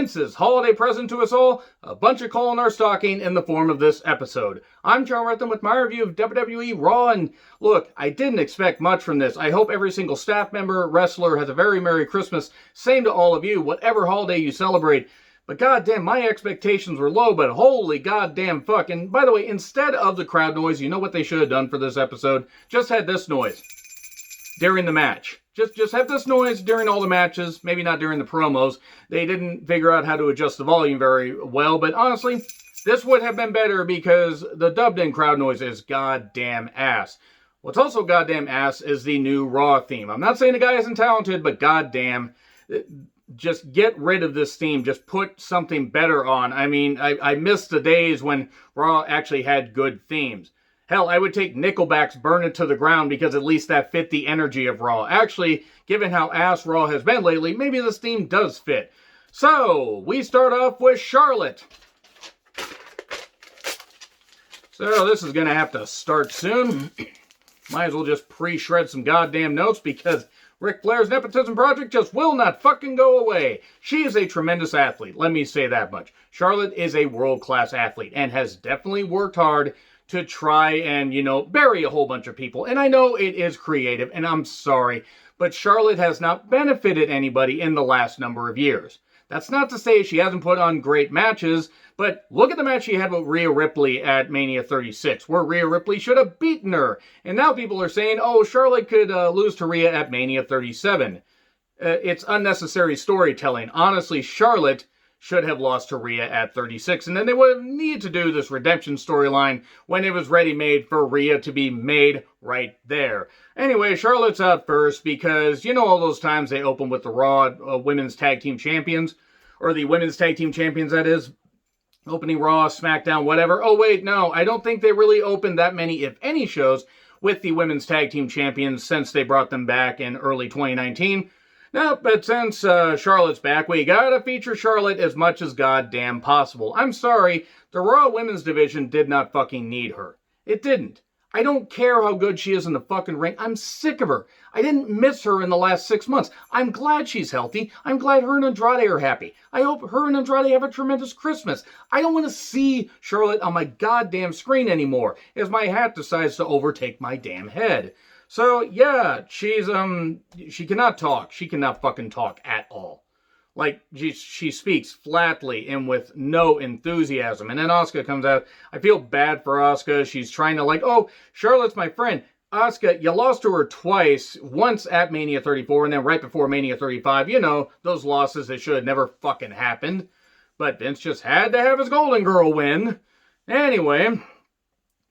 Vince's holiday present to us all, a bunch of coal in our stocking in the form of this episode. I'm John Retham with my review of WWE Raw, and look, I didn't expect much from this. I hope every single staff member, wrestler has a very Merry Christmas. Same to all of you, whatever holiday you celebrate. But goddamn, my expectations were low, but holy goddamn fuck. And by the way, instead of the crowd noise, you know what they should have done for this episode? Just had this noise during the match. Just have this noise during all the matches, maybe not during the promos. They didn't figure out how to adjust the volume very well, but honestly, this would have been better because the dubbed-in crowd noise is goddamn ass. What's also goddamn ass is the new Raw theme. I'm not saying the guy isn't talented, but goddamn, just get rid of this theme. Just put something better on. I mean, I miss the days when Raw actually had good themes. Hell, I would take Nickelback's Burn It to the Ground because at least that fit the energy of Raw. Actually, given how ass Raw has been lately, maybe this theme does fit. So, we start off with Charlotte. So, this is going to have to start soon. Might as well just pre-shred some goddamn notes because Ric Flair's nepotism project just will not fucking go away. She is a tremendous athlete, let me say that much. Charlotte is a world-class athlete and has definitely worked hard to try and, bury a whole bunch of people. And I know it is creative, and I'm sorry, but Charlotte has not benefited anybody in the last number of years. That's not to say she hasn't put on great matches, but look at the match she had with Rhea Ripley at Mania 36, where Rhea Ripley should have beaten her. And now people are saying, oh, Charlotte could lose to Rhea at Mania 37. It's unnecessary storytelling. Honestly, Charlotte should have lost to Rhea at 36, and then they would need to do this redemption storyline when it was ready-made for Rhea to be made right there. Anyway, Charlotte's out first because, all those times they open with the Raw Women's Tag Team Champions, or the Women's Tag Team Champions, that is, opening Raw, SmackDown, whatever. Oh, wait, no, I don't think they really opened that many, if any, shows with the Women's Tag Team Champions since they brought them back in early 2019. No, but since Charlotte's back, we gotta feature Charlotte as much as goddamn possible. I'm sorry, the Raw Women's Division did not fucking need her. It didn't. I don't care how good she is in the fucking ring. I'm sick of her. I didn't miss her in the last 6 months. I'm glad she's healthy. I'm glad her and Andrade are happy. I hope her and Andrade have a tremendous Christmas. I don't want to see Charlotte on my goddamn screen anymore as my hat decides to overtake my damn head. So, yeah, she cannot talk. She cannot fucking talk at all. Like, she speaks flatly and with no enthusiasm. And then Asuka comes out. I feel bad for Asuka. She's trying to oh, Charlotte's my friend. Asuka, you lost to her twice. Once at Mania 34 and then right before Mania 35. Those losses that should have never fucking happened. But Vince just had to have his Golden Girl win. Anyway,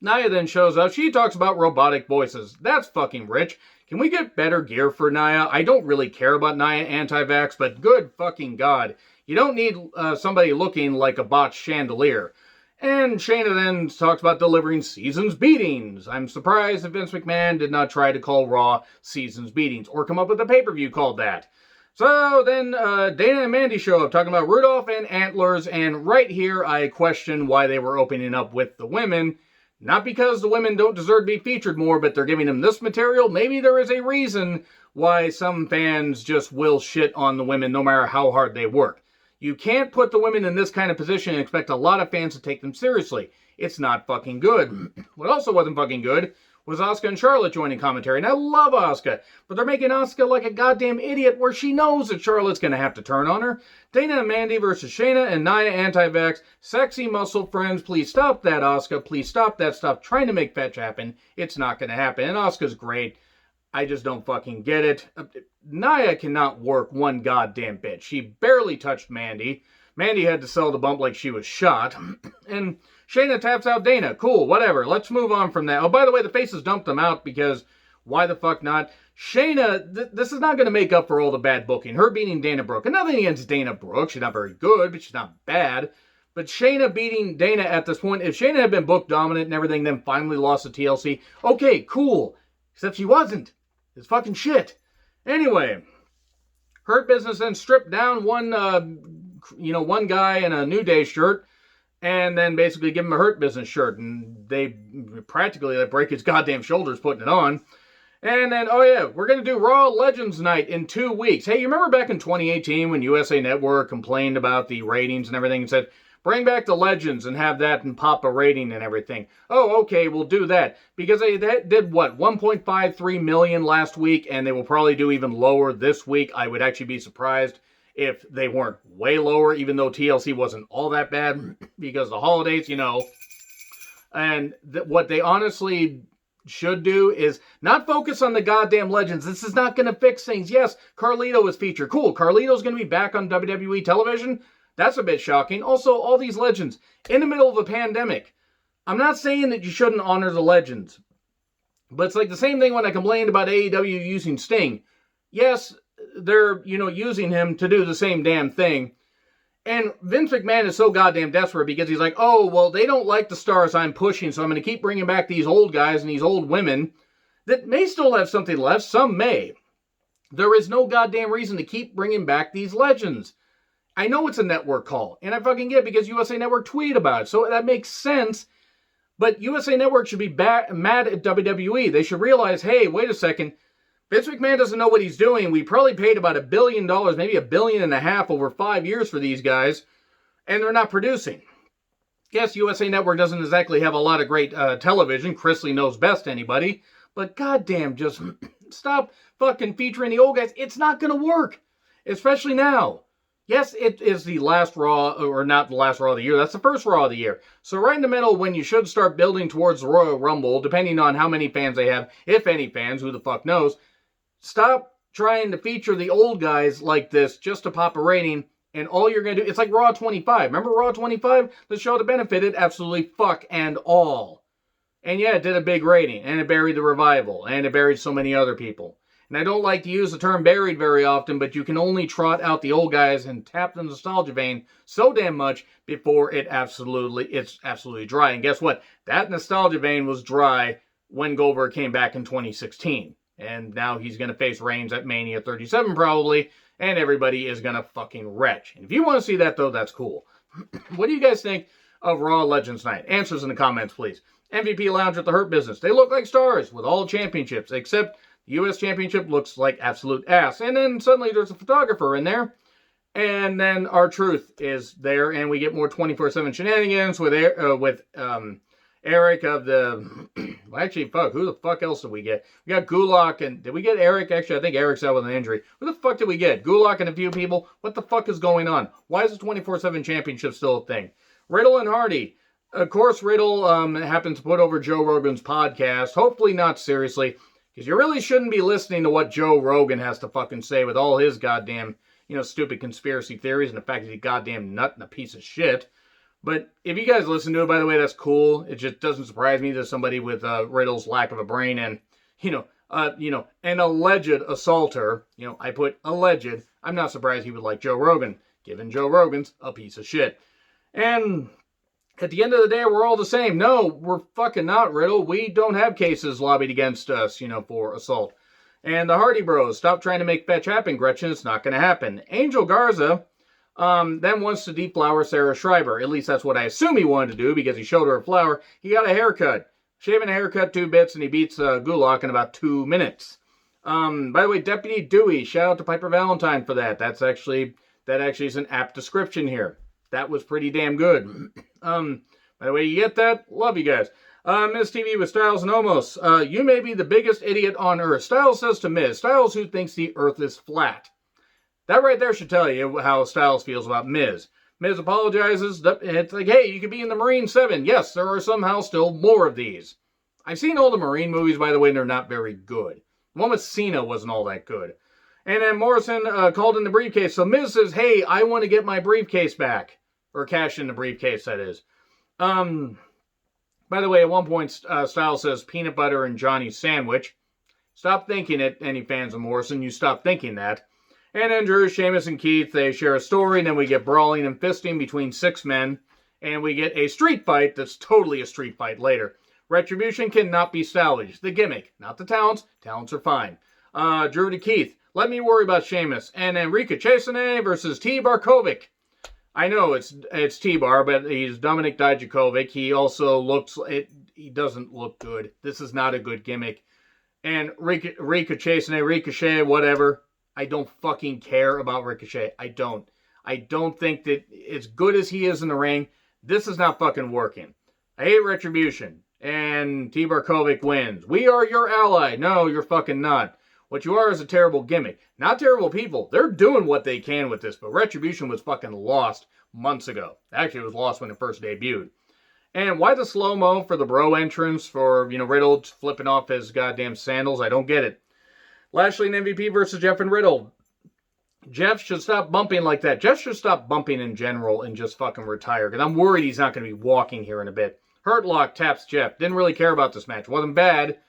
Nia then shows up. She talks about robotic voices. That's fucking rich. Can we get better gear for Nia? I don't really care about Nia anti-vax, but good fucking God. You don't need somebody looking like a botched chandelier. And Shayna then talks about delivering Seasons beatings. I'm surprised that Vince McMahon did not try to call Raw Seasons beatings or come up with a pay-per-view called that. So then Dana and Mandy show up talking about Rudolph and Antlers, and right here I question why they were opening up with the women. Not because the women don't deserve to be featured more, but they're giving them this material. Maybe there is a reason why some fans just will shit on the women no matter how hard they work. You can't put the women in this kind of position and expect a lot of fans to take them seriously. It's not fucking good. What also wasn't fucking good was Asuka and Charlotte joining commentary. And I love Asuka, but they're making Asuka like a goddamn idiot where she knows that Charlotte's going to have to turn on her. Dana and Mandy versus Shayna and Nia anti-vax. Sexy muscle friends, please stop that, Asuka. Please stop that stuff. Trying to make fetch happen. It's not going to happen. And Asuka's great. I just don't fucking get it. Nia cannot work one goddamn bit. She barely touched Mandy. Mandy had to sell the bump like she was shot. And Shayna taps out Dana. Cool, whatever. Let's move on from that. Oh, by the way, the faces dumped them out because why the fuck not? Shayna, this is not going to make up for all the bad booking. Her beating Dana Brooke. And nothing against Dana Brooke. She's not very good, but she's not bad. But Shayna beating Dana at this point, if Shayna had been booked dominant and everything, then finally lost to TLC, okay, cool. Except she wasn't. It's fucking shit. Anyway, Hurt Business then stripped down one guy in a New Day shirt and then basically give him a Hurt Business shirt. And they practically break his goddamn shoulders putting it on. And then, oh yeah, we're going to do Raw Legends Night in 2 weeks. Hey, you remember back in 2018 when USA Network complained about the ratings and everything and said, bring back the Legends and have that and pop a rating and everything. Oh, okay, we'll do that. Because they did, what, 1.53 million last week, and they will probably do even lower this week. I would actually be surprised if they weren't way lower, even though TLC wasn't all that bad, because the holidays, you know. And what they honestly should do is not focus on the goddamn Legends. This is not going to fix things. Yes, Carlito is featured. Cool, Carlito's going to be back on WWE television. That's a bit shocking. Also, all these Legends in the middle of a pandemic. I'm not saying that you shouldn't honor the Legends, but it's like the same thing when I complained about AEW using Sting. Yes, they're, using him to do the same damn thing. And Vince McMahon is so goddamn desperate because he's like, oh, well, they don't like the stars I'm pushing, so I'm going to keep bringing back these old guys and these old women that may still have something left. Some may. There is no goddamn reason to keep bringing back these Legends. I know it's a network call, and I fucking get it because USA Network tweeted about it, so that makes sense. But USA Network should be mad at WWE. They should realize, hey, wait a second. Vince McMahon doesn't know what he's doing. We probably paid about $1 billion, maybe $1.5 billion over 5 years for these guys, and they're not producing. Yes, USA Network doesn't exactly have a lot of great television. Chrisley knows best anybody. But goddamn, just stop fucking featuring the old guys. It's not going to work, especially now. Yes, it is the last Raw, or not the last Raw of the year. That's the first Raw of the year. So right in the middle when you should start building towards the Royal Rumble, depending on how many fans they have, if any fans, who the fuck knows. Stop trying to feature the old guys like this just to pop a rating, and all you're going to do, it's like Raw 25. Remember Raw 25? The show that benefited absolutely fuck and all. And yeah, it did a big rating, and it buried the revival, and it buried so many other people. And I don't like to use the term buried very often, but you can only trot out the old guys and tap the nostalgia vein so damn much before it's absolutely dry. And guess what? That nostalgia vein was dry when Goldberg came back in 2016. And now he's going to face Reigns at Mania 37 probably, and everybody is going to fucking retch. And if you want to see that, though, that's cool. What do you guys think of Raw Legends Night? Answers in the comments, please. MVP Lounge at the Hurt Business. They look like stars with all championships, except the U.S. Championship looks like absolute ass. And then suddenly there's a photographer in there. And then R-Truth is there, and we get more 24/7 shenanigans with Eric of the... Well, actually, fuck, who the fuck else did we get? We got Gulak, and did we get Eric? Actually, I think Eric's out with an injury. Who the fuck did we get? Gulak and a few people? What the fuck is going on? Why is the 24/7 championship still a thing? Riddle and Hardy. Of course, Riddle happens to put over Joe Rogan's podcast. Hopefully not seriously, because you really shouldn't be listening to what Joe Rogan has to fucking say with all his goddamn, stupid conspiracy theories and the fact that he's a goddamn nut and a piece of shit. But if you guys listen to it, by the way, that's cool. It just doesn't surprise me that somebody with Riddle's lack of a brain and, an alleged assaulter, I put alleged, I'm not surprised he would like Joe Rogan, given Joe Rogan's a piece of shit. And at the end of the day, we're all the same. No, we're fucking not, Riddle. We don't have cases lobbied against us, for assault. And the Hardy Bros, stop trying to make fetch happen, Gretchen. It's not going to happen. Angel Garza... then wants to deflower Sarah Schreiber. At least that's what I assume he wanted to do because he showed her a flower. He got a haircut. Shaving a haircut 2 bits and he beats Gulak in about 2 minutes. By the way, Deputy Dewey, shout out to Piper Valentine for that. That actually is an apt description here. That was pretty damn good. By the way, you get that? Love you guys. Miz TV with Styles and Omos. You may be the biggest idiot on earth. Styles says to Miz. Styles who thinks the earth is flat. That right there should tell you how Styles feels about Miz. Miz apologizes. It's like, hey, you could be in the Marine 7. Yes, there are somehow still more of these. I've seen all the Marine movies, by the way, and they're not very good. The one with Cena wasn't all that good. And then Morrison called in the briefcase. So Miz says, hey, I want to get my briefcase back. Or cash in the briefcase, that is. By the way, at one point, Styles says peanut butter and Johnny's sandwich. Stop thinking it, any fans of Morrison. You stop thinking that. And then Drew, Sheamus, and Keith, they share a story, and then we get brawling and fisting between 6 men, and we get a street fight that's totally a street fight later. Retribution cannot be salvaged. The gimmick, not the talents. Talents are fine. Drew to Keith, let me worry about Sheamus. And Enrique Chesney versus T. Barkovic. I know it's T-Bar, but he's Dominic Dijakovic. He also he doesn't look good. This is not a good gimmick. And Ricochet, whatever. I don't fucking care about Ricochet. I don't. I don't think that as good as he is in the ring, this is not fucking working. I hate Retribution. And T. Barkovic wins. We are your ally. No, you're fucking not. What you are is a terrible gimmick. Not terrible people. They're doing what they can with this, but Retribution was fucking lost months ago. Actually, it was lost when it first debuted. And why the slow-mo for the bro entrance for, Riddle flipping off his goddamn sandals? I don't get it. Lashley and MVP versus Jeff and Riddle. Jeff should stop bumping like that. Jeff should stop bumping in general and just fucking retire. Because I'm worried he's not going to be walking here in a bit. Hurt Lock taps Jeff. Didn't really care about this match. Wasn't bad.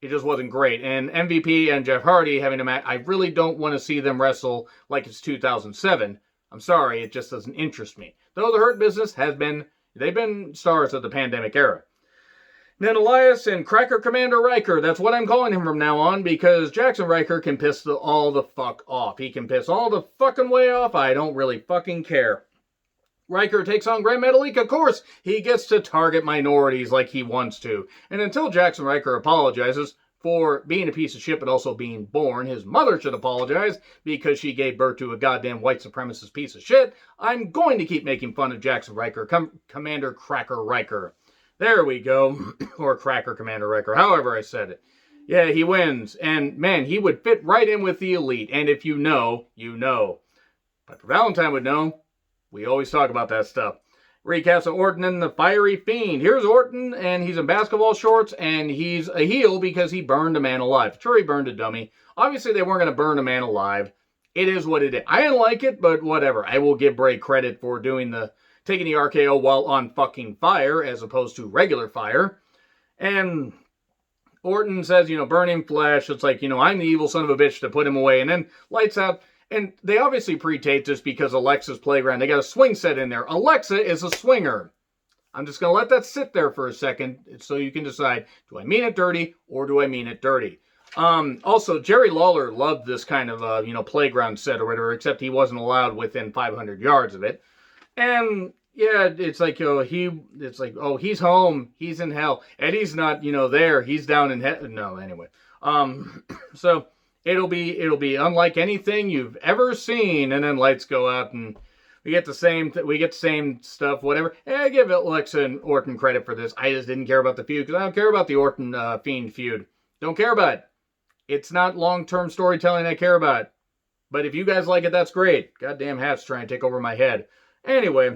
It just wasn't great. And MVP and Jeff Hardy having a match. I really don't want to see them wrestle like it's 2007. I'm sorry. It just doesn't interest me. Though the Hurt Business they've been stars of the pandemic era. Then Elias and Cracker Commander Riker. That's what I'm calling him from now on because Jackson Riker can piss all the fuck off. He can piss all the fucking way off. I don't really fucking care. Riker takes on Grand Metalik. Of course, he gets to target minorities like he wants to. And until Jackson Riker apologizes for being a piece of shit but also being born, his mother should apologize because she gave birth to a goddamn white supremacist piece of shit, I'm going to keep making fun of Jackson Riker, Commander Cracker Riker. There we go. Or Cracker Commander Riker, however I said it. Yeah, he wins. And, man, he would fit right in with the Elite. And if you know, you know. But Valentine would know. We always talk about that stuff. Recaps of Orton and the Fiery Fiend. Here's Orton, and he's in basketball shorts, and he's a heel because he burned a man alive. Sure, he burned a dummy. Obviously, they weren't going to burn a man alive. It is what it is. I didn't like it, but whatever. I will give Bray credit for taking the RKO while on fucking fire as opposed to regular fire. And Orton says, burning flesh. It's like, I'm the evil son of a bitch to put him away. And then lights out. And they obviously pre-taped this because Alexa's Playground. They got a swing set in there. Alexa is a swinger. I'm just going to let that sit there for a second so you can decide, do I mean it dirty or do I mean it dirty? Also, Jerry Lawler loved this kind of, playground set or whatever, except he wasn't allowed within 500 yards of it. And yeah, it's like, he's home, he's in hell. Eddie's not, there, he's down in hell. No, anyway. So it'll be unlike anything you've ever seen. And then lights go out and we get the same stuff, whatever. And I give Alexa and Orton credit for this. I just didn't care about the feud because I don't care about the Orton Fiend feud. Don't care about it. It's not long-term storytelling I care about. But if you guys like it, that's great. Goddamn hats trying to take over my head. Anyway,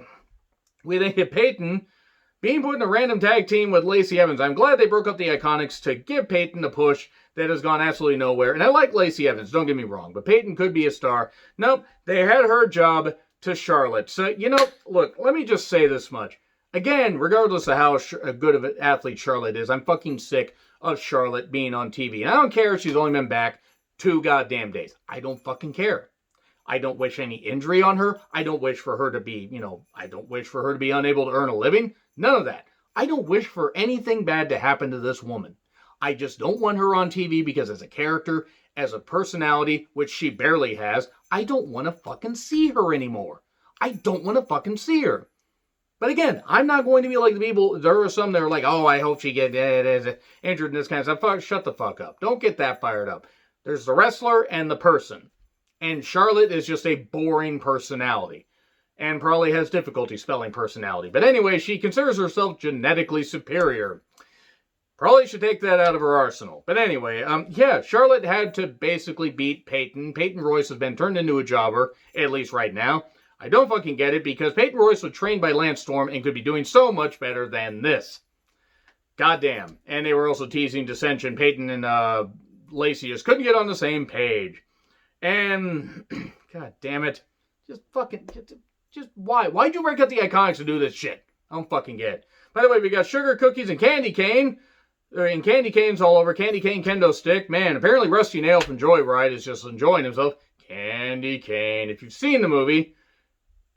we then get Peyton being put in a random tag team with Lacey Evans. I'm glad they broke up the Iconics to give Peyton a push that has gone absolutely nowhere. And I like Lacey Evans, don't get me wrong, but Peyton could be a star. Nope, they had her job to Charlotte. So, look, let me just say this much. Again, regardless of how good of an athlete Charlotte is, I'm fucking sick of Charlotte being on TV. And I don't care if she's only been back 2 goddamn days. I don't fucking care. I don't wish any injury on her. I don't wish for her to be, I don't wish for her to be unable to earn a living. None of that. I don't wish for anything bad to happen to this woman. I just don't want her on TV because as a character, as a personality, which she barely has, I don't want to fucking see her anymore. I don't want to fucking see her. But again, I'm not going to be like the people, there are some that are like, oh, I hope she gets injured and this kind of stuff. Shut the fuck up. Don't get that fired up. There's the wrestler and the person. And Charlotte is just a boring personality. And probably has difficulty spelling personality. But anyway, she considers herself genetically superior. Probably should take that out of her arsenal. But anyway, Charlotte had to basically beat Peyton. Peyton Royce has been turned into a jobber, at least right now. I don't fucking get it because Peyton Royce was trained by Lance Storm and could be doing so much better than this. Goddamn. And they were also teasing dissension. Peyton and Lacey just couldn't get on the same page. And, god damn it. Just why? Why'd you break up the Iconics to do this shit? I don't fucking get it. By the way, we got Sugar Cookies and Candy Cane. And Candy Cane's all over. Candy Cane Kendo Stick. Man, apparently Rusty Nail from Joyride is just enjoying himself. Candy Cane. If you've seen the movie,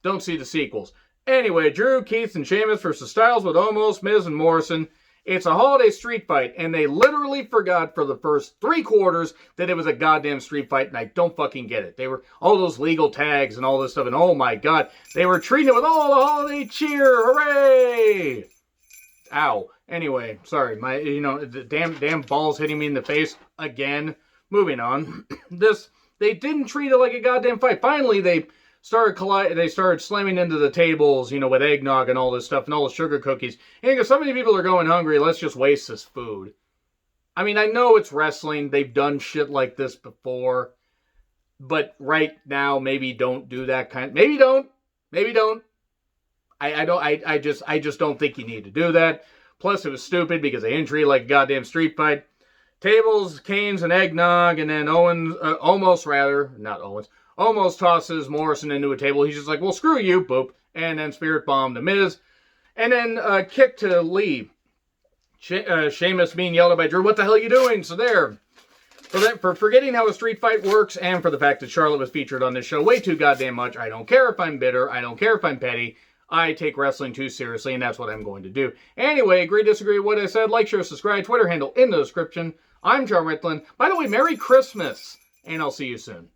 don't see the sequels. Anyway, Drew, Keith, and Sheamus versus Styles with Omos, Miz, and Morrison. It's a holiday street fight, and they literally forgot for the first 3 quarters that it was a goddamn street fight, and I don't fucking get it. They were all those legal tags and all this stuff, and oh my god, they were treating it with all the holiday cheer, hooray! Ow. Anyway, sorry, my, the damn balls hitting me in the face. again. Moving on. They didn't treat it like a goddamn fight. Finally, they started slamming into the tables, with eggnog and all this stuff and all the sugar cookies. And because so many people are going hungry, let's just waste this food. I mean, I know it's wrestling. They've done shit like this before. But right now, maybe don't do that maybe don't. Maybe don't. I just don't think you need to do that. Plus, it was stupid because they didn't treat it like a goddamn street fight. Tables, canes, and eggnog, and then almost tosses Morrison into a table. He's just like, well, screw you, boop. And then Spirit Bomb the Miz. And then kick to Lee. Sheamus being yelled at by Drew, what the hell are you doing? So there. For forgetting how a street fight works, and for the fact that Charlotte was featured on this show way too goddamn much. I don't care if I'm bitter. I don't care if I'm petty. I take wrestling too seriously, and that's what I'm going to do. Anyway, agree, disagree with what I said. Like, share, subscribe. Twitter handle in the description. I'm John Ritlin. By the way, Merry Christmas, and I'll see you soon.